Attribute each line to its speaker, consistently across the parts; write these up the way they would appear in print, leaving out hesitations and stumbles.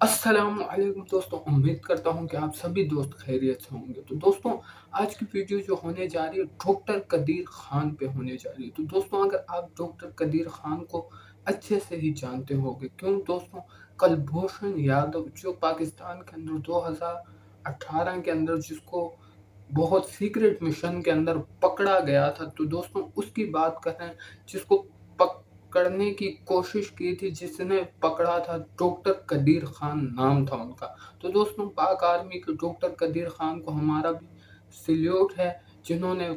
Speaker 1: अस्सलाम वालेकुम दोस्तों, उम्मीद करता हूँ कि आप सभी दोस्त खैरियत से होंगे। तो दोस्तों, आज की वीडियो जो होने जा रही है डॉक्टर कदीर खान पे होने जा रही है। तो दोस्तों, अगर आप डॉक्टर कदीर खान को अच्छे से ही जानते होंगे, क्यों दोस्तों, कुलभूषण यादव जो पाकिस्तान के अंदर 2018 के अंदर जिसको बहुत सीक्रेट मिशन के अंदर पकड़ा गया था, तो दोस्तों उसकी बात कर रहे हैं, जिसको पकड़ने की कोशिश की थी, जिसने पकड़ा था डॉक्टर कदीर खान नाम था उनका। तो दोस्तों, पाक आर्मी के डॉक्टर कदीर खान को हमारा भी सल्यूट है, जिन्होंने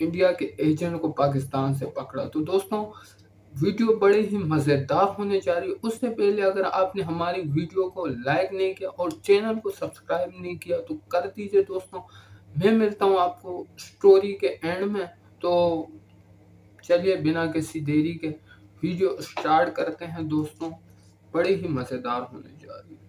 Speaker 1: इंडिया के एजेंट को पाकिस्तान से पकड़ा। तो दोस्तों, वीडियो बड़े ही मज़ेदार होने जा रही है। उससे पहले अगर आपने हमारी वीडियो को लाइक नहीं किया और चैनल को सब्सक्राइब नहीं किया तो कर दीजिए दोस्तों। मैं मिलता हूँ आपको स्टोरी के एंड में। तो चलिए बिना किसी देरी के वीडियो स्टार्ट करते हैं दोस्तों, बड़ी ही मज़ेदार होने जा रही है।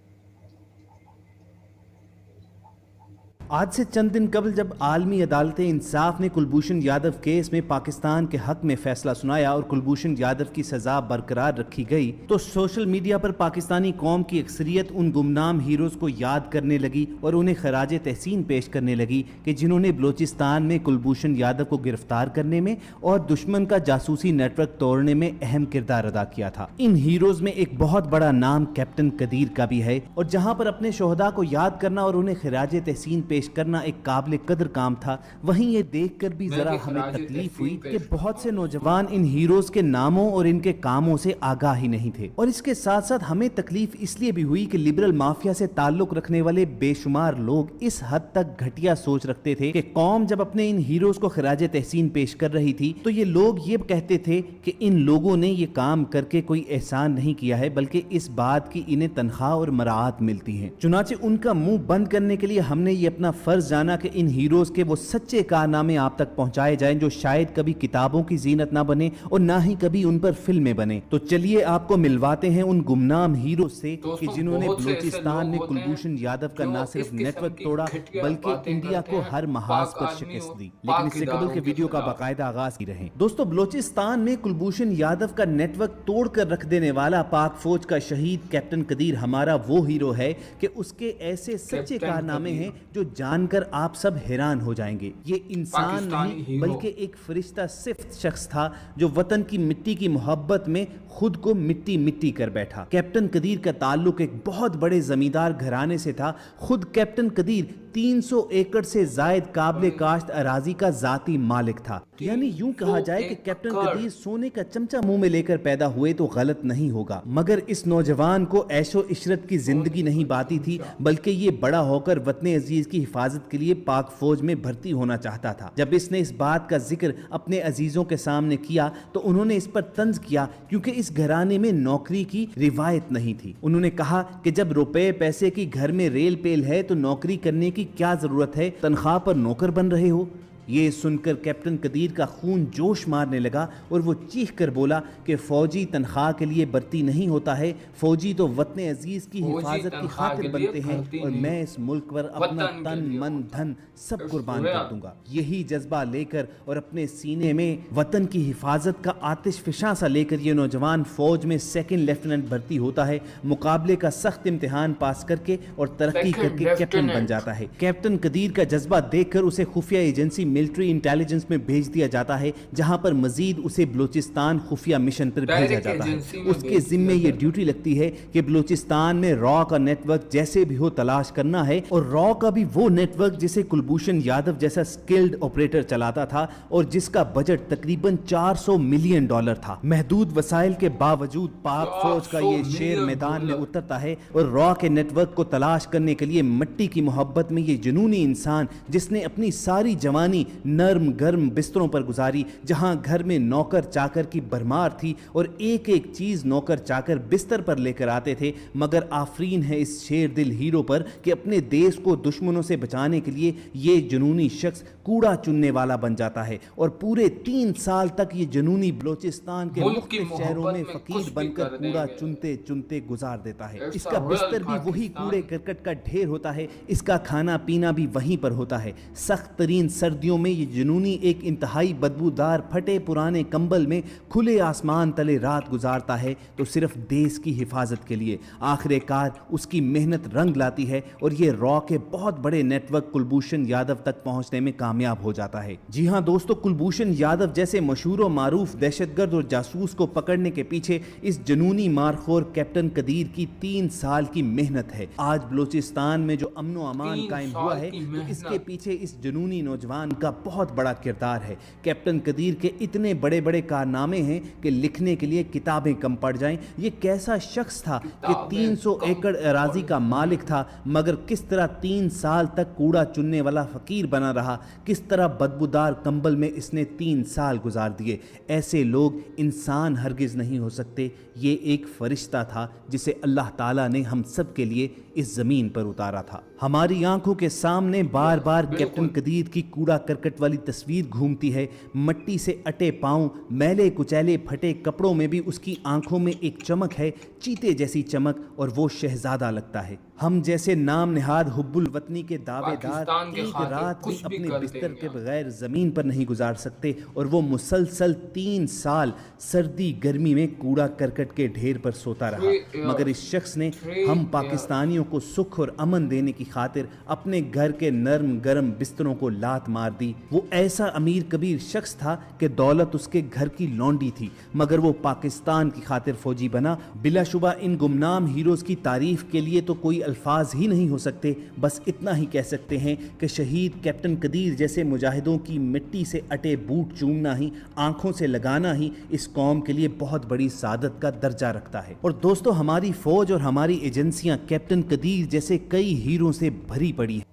Speaker 2: आज से चंद दिन कबल जब आलमी अदालत इंसाफ ने कुलभूषण यादव केस में पाकिस्तान के हक में फैसला सुनाया और कुलभूषण यादव की सजा बरकरार रखी गई, तो सोशल मीडिया पर पाकिस्तानी कौम की अक्सरियत उन गुमनाम हीरोज को याद करने लगी और उन्हें खराज तहसीन पेश करने लगी कि जिन्होंने बलूचिस्तान में कुलभूषण यादव को गिरफ्तार करने में और दुश्मन का जासूसी नेटवर्क तोड़ने में अहम किरदार अदा किया था। इन हीरोज में एक बहुत बड़ा नाम कैप्टन कदीर का भी है, और जहां पर अपने शोहदा को याद करना और उन्हें खराज तहसीन पेश करना एक काबिल कदर काम था, वहीं ये देखकर भी जरा हमें तकलीफ हुई कि बहुत से नौजवान इन हीरोज के नामों और इनके कामों से आगाह ही नहीं थे। और इसके साथ साथ हमें तकलीफ इसलिए भी हुई कि लिबरल माफिया से ताल्लुक रखने वाले बेशुमार लोग इस हद तक घटिया सोच रखते थे कि कौम जब अपने इन हीरोज को खराज तहसीन पेश कर रही थी तो ये लोग ये कहते थे कि इन लोगों ने ये काम करके कोई एहसान नहीं किया है, बल्कि इस बात की इन्हें तनख्वाह और मराहत मिलती है। चुनाचे उनका मुंह बंद करने के लिए हमने ये अपना फर्ज जाना कि इन हीरोज के वो सच्चे कारनामे आप तक पहुंचाए जाएं जो शायद कभी किताबों की जीनत ना बने और ना ही कभी उन पर फिल्में बने। तो चलिए आपको मिलवाते हैं उन गुमनाम हीरो से कि जिन्होंने बलूचिस्तान में कुलभूषण यादव का न सिर्फ नेटवर्क तोड़ा बल्कि इंडिया को हर महाज पर शिकस्त दी। लेकिन इससे कबल के वीडियो का बाकायदा आगाज की रहे। दोस्तों, बलूचिस्तान में कुलभूषण यादव का नेटवर्क तोड़कर रख देने वाला पाक फौज का शहीद कैप्टन कदीर हमारा वो हीरो है कि उसके ऐसे सच्चे कारनामे हैं जो जानकर आप सब हैरान हो जाएंगे। ये इंसान नहीं बल्कि एक फरिश्ता सिफ्त शख्स था जो वतन की मिट्टी की मोहब्बत में खुद को मिट्टी मिट्टी कर बैठा। कैप्टन कदीर का ताल्लुक एक बहुत बड़े जमींदार घराने से था। खुद कैप्टन कदीर 300 एकड़ से जायद काबिल काश्त अराजी का जाती मालिक था। यानी यूं कहा जाए कि कैप्टन कदीर सोने का चमचा मुंह में लेकर पैदा हुए तो गलत नहीं होगा। मगर इस नौजवान को ऐशो इशरत की जिंदगी नहीं बाती थी, बल्कि ये बड़ा होकर वतन अजीज की हिफाजत के लिए पाक फौज में भर्ती होना चाहता था। जब इसने इस बात का जिक्र अपने अजीजों के सामने किया तो उन्होंने इस पर तंज किया, क्योंकि इस घराने में नौकरी की रिवायत नहीं थी। उन्होंने कहा कि जब रुपए पैसे की घर में रेल पेल है तो नौकरी करने की क्या जरूरत है, तनख्वाह पर नौकर बन रहे हो। ये सुनकर कैप्टन कदीर का खून जोश मारने लगा और वो चीख कर बोला कि फौजी तनख्वाह के लिए भर्ती नहीं होता है, फौजी तो वतन अजीज की हिफाजत की खातिर बनते हैं और मैं इस मुल्क पर अपना तन मन धन सब कुर्बान कर दूंगा। यही जज्बा लेकर और अपने सीने में वतन की हिफाजत का आतिश फिशा सा लेकर ये नौजवान फौज में सेकंड लेफ्टिनेंट भर्ती होता है। मुकाबले का सख्त इम्तिहान पास करके और तरक्की करके कैप्टन बन जाता है। कैप्टन कदीर का जज्बा देखकर उसे खुफिया एजेंसी मिलिट्री इंटेलिजेंस में भेज दिया जाता है, जहां पर मजीद उसे बलूचिस्तान खुफिया मिशन पर भेजा जाता है। उसके जिम्मे ये ड्यूटी लगती है कि बलूचिस्तान में रॉ का नेटवर्क जैसे भी हो तलाश करना है, और रॉ का भी वो नेटवर्क जिसे कुलभूषण यादव जैसा स्किल्ड ऑपरेटर चलाता था और जिसका बजट तकरीबन $400 मिलियन था। महदूद वसाइल के बावजूद पाक फौज का ये शेर मैदान में उतरता है और रॉ के नेटवर्क को तलाश करने के लिए मिट्टी की मोहब्बत में ये जुनूनी इंसान, जिसने अपनी सारी जवानी नर्म गर्म बिस्तरों पर गुजारी, जहां घर में नौकर चाकर की भरमार थी और एक एक चीज नौकर चाकर बिस्तर पर लेकर आते थे, मगर आफरीन है इस शेर दिल हीरो पर कि अपने देश को दुश्मनों से बचाने के लिए ये जुनूनी शख्स कूड़ा चुनने वाला बन जाता है और पूरे 3 साल तक ये जुनूनी बलूचिस्तान के मुख्तलिफ शहरों में फकीर बनकर कूड़ा चुनते चुनते गुजार देता है। इसका बिस्तर भी वही कूड़े करकट का ढेर होता है, इसका खाना पीना भी वहीं पर होता है। सख्त तरीन सर्दियों सर्दियों में ये जुनूनी एक इंतहाई बदबूदार फटे पुराने कंबल में खुले आसमान तले रात गुजारता है तो सिर्फ देश की हिफाजत के लिए। आखिरकार उसकी मेहनत रंग लाती है और ये रॉ के बहुत बड़े नेटवर्क कुलभूषण यादव तक पहुंचने में कामयाब हो जाता है। जी हाँ दोस्तों, कुलभूषण यादव जैसे मशहूर और मारूफ दहशतगर्द और जासूस को पकड़ने के पीछे इस जुनूनी मारखोर कैप्टन कदीर की 3 साल की मेहनत है। आज बलूचिस्तान में जो अमन व अमान
Speaker 1: 3
Speaker 2: कायम हुआ
Speaker 1: साल
Speaker 2: है
Speaker 1: की
Speaker 2: तो इसके
Speaker 1: मेहनत।
Speaker 2: पीछे इस जुनूनी नौजवान का बहुत बड़ा किरदार है। कैप्टन कदीर के इतने बड़े बड़े कारनामे हैं कि लिखने के लिए किताबें कम पड़ जाएं। ये कैसा शख्स था कि
Speaker 1: किताबें
Speaker 2: 300
Speaker 1: कम
Speaker 2: एकड़ अराजी का मालिक था, मगर किस तरह 3 साल तक कूड़ा चुनने वाला फकीर बना रहा, किस तरह बदबूदार कंबल में इसने 3 साल गुजार दिए। ऐसे लोग इंसान हरगिज नहीं हो सकते। ये एक फरिश्ता था जिसे अल्लाह ताला ने हम सब के लिए इस जमीन पर उतारा था। हमारी आंखों के सामने बार बार कैप्टन
Speaker 1: बिल्कुल।
Speaker 2: कदीर की कूड़ा करकट वाली तस्वीर घूमती है। मट्टी से अटे पांव, मैले कुचैले फटे कपड़ों में भी उसकी आंखों में एक चमक है, चीते जैसी चमक, और वो शहजादा लगता है। हम जैसे नाम निहाद हुब्बुल वतनी के दावेदार
Speaker 1: पाकिस्तान के
Speaker 2: एक
Speaker 1: खातिर
Speaker 2: रात भी
Speaker 1: कुछ भी
Speaker 2: अपने
Speaker 1: कर
Speaker 2: बिस्तर
Speaker 1: देंगे
Speaker 2: के
Speaker 1: हम।
Speaker 2: बगैर जमीन पर नहीं गुजार सकते, और वो मुसलसल 3 साल सर्दी गर्मी में कूड़ा करकट के ढेर पर सोता रहा।
Speaker 1: 3 years,
Speaker 2: मगर इस शख्स ने
Speaker 1: 3
Speaker 2: हम
Speaker 1: years।
Speaker 2: पाकिस्तानियों को सुख और अमन देने की खातिर अपने घर के नरम गरम बिस्तरों को लात मार दी। वो ऐसा अमीर कबीर शख्स था कि दौलत उसके घर की लौंडी थी, मगर वो पाकिस्तान की खातिर फौजी बना। बिलाशुबा इन गुमनाम हीरोज की तारीफ के लिए तो कोई अल्फाज ही नहीं हो सकते। बस इतना ही कह सकते हैं कि शहीद कैप्टन कदीर जैसे मुजाहिदों की मिट्टी से अटे बूट चूमना ही, आंखों से लगाना ही इस कौम के लिए बहुत बड़ी सादत का दर्जा रखता है। और दोस्तों, हमारी फौज और हमारी एजेंसियां कैप्टन कदीर जैसे कई हीरों से भरी पड़ी हैं।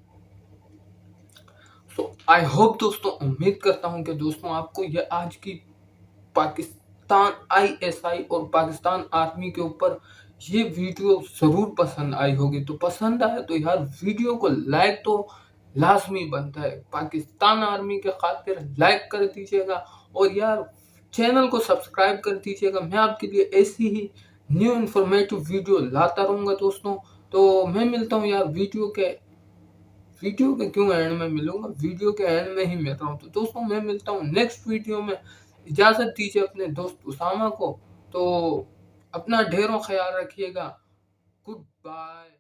Speaker 1: सो आई होप दोस्तों, उम्मीद करता हूं कि दोस्तों आपको ये आज की पाकिस्तान आईएसआई और पाकिस्तान आर्मी के ऊपर ये वीडियो जरूर पसंद आई होगी। तो पसंद आए तो यार वीडियो को लाइक तो लाजमी बनता है। पाकिस्तान आर्मी के खातिर लाइक कर दीजिएगा और यार चैनल को सब्सक्राइब कर दीजिएगा। मैं आपके लिए ऐसी ही न्यू इन्फॉर्मेटिव वीडियो लाता रहूंगा दोस्तों। तो मैं मिलता हूँ यार वीडियो के क्यों एंड में मिलूंगा, वीडियो के एंड में ही मिल रहा हूँ। तो दोस्तों मैं मिलता हूँ नेक्स्ट वीडियो में। इजाजत दीजिए अपने दोस्त उसामा को। तो अपना ढेरों ख्याल रखिएगा। Good bye.